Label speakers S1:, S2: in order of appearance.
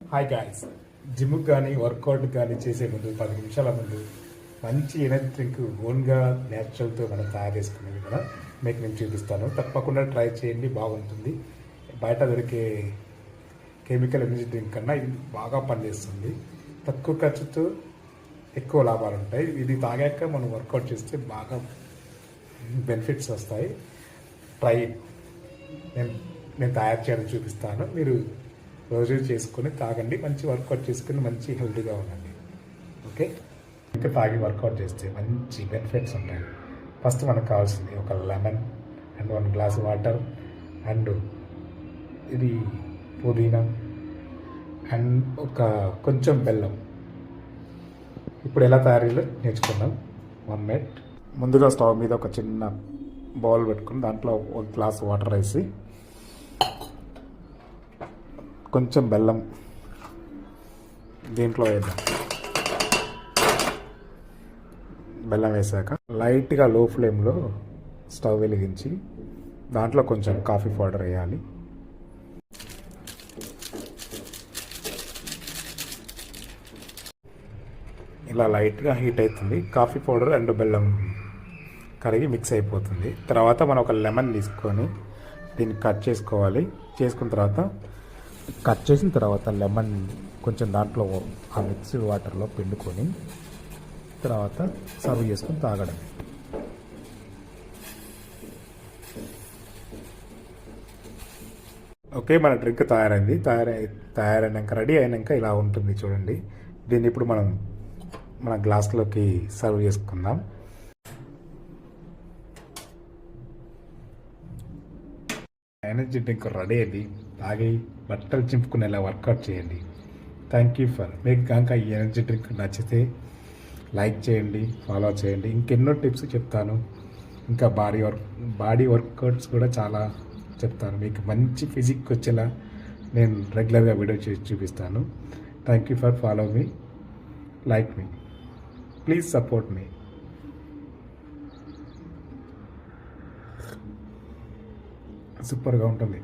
S1: Hi guys, జిమ్కి కానీ work out కానీ చేసే ముందు 10 నిమిషాల ముందు మంచి ఎనర్జీ డ్రింక్ ఓన్గా న్యాచురల్తో మనం తయారు చేసుకునేది కూడా మీకు నేను చూపిస్తాను. తప్పకుండా ట్రై చేయండి, బాగుంటుంది. బయట దొరికే కెమికల్ ఎనర్జీ డ్రింక్ కన్నా ఇది బాగా పనిచేస్తుంది. తక్కువ ఖర్చుతో ఎక్కువ లాభాలు ఉంటాయి. ఇది తాగాక మనం వర్కౌట్ చేస్తే బాగా బెనిఫిట్స్ వస్తాయి. ట్రై నేను నేను తయారు చేయడం చూపిస్తాను. మీరు రోజు చేసుకొని తాగండి, మంచి వర్కౌట్ చేసుకుని మంచి హెల్తీగా ఉండండి. ఓకే, ఇంకా తాగి వర్కౌట్ చేస్తే మంచి బెనిఫిట్స్ ఉంటాయి. ఫస్ట్ మనకు కావాల్సింది ఒక lemon and 1 glass water and ఇది పుదీనా అండ్ ఒక కొంచెం బెల్లం. ఇప్పుడు ఎలా తయారీలో నేర్చుకుందాం. 1 మినిట్. ముందుగా స్టవ్ మీద ఒక చిన్న బౌల్ పెట్టుకుని దాంట్లో 1 గ్లాస్ వాటర్ వేసి కొంచెం బెల్లం దీంట్లో వేద్దాం. బెల్లం వేసాక లైట్గా లో ఫ్లేమ్లో స్టవ్ వెలిగించి దాంట్లో కొంచెం కాఫీ పౌడర్ వేయాలి. ఇలా లైట్గా హీట్ అవుతుంది. కాఫీ పౌడర్ అండ్ బెల్లం కరిగి మిక్స్ అయిపోతుంది. తర్వాత మనం ఒక లెమన్ తీసుకొని దీన్ని కట్ చేసుకోవాలి. చేసుకున్న తర్వాత కట్ చేసిన తర్వాత లెమన్ కొంచెం దాంట్లో ఆ మిక్స్డ్ వాటర్లో పిండుకొని తర్వాత సర్వ్ చేసుకొని తాగడం. ఓకే, మన డ్రింక్ తయారైంది. తయారైనాక రెడీ అయినాక ఇలా ఉంటుంది చూడండి. దీన్ని ఇప్పుడు మనం మన గ్లాస్లోకి సర్వ్ చేసుకుందాం. ఎనర్జీ డ్రింక్ రెడీ అయింది. తాగి బట్టలు చింపుకునేలా వర్కౌట్ చేయండి. Thank you for. మీకు కనుక ఈ ఎనర్జీ డ్రింక్ నచ్చితే లైక్ చేయండి, ఫాలో చేయండి. ఇంకెన్నో టిప్స్ చెప్తాను. ఇంకా బాడీ వర్కౌట్స్ కూడా చాలా చెప్తాను. మీకు మంచి ఫిజిక్ వచ్చేలా నేను రెగ్యులర్గా వీడియో చేసి చూపిస్తాను. Thank you for follow me, like me, please support me. సూపర్గా ఉంటుంది.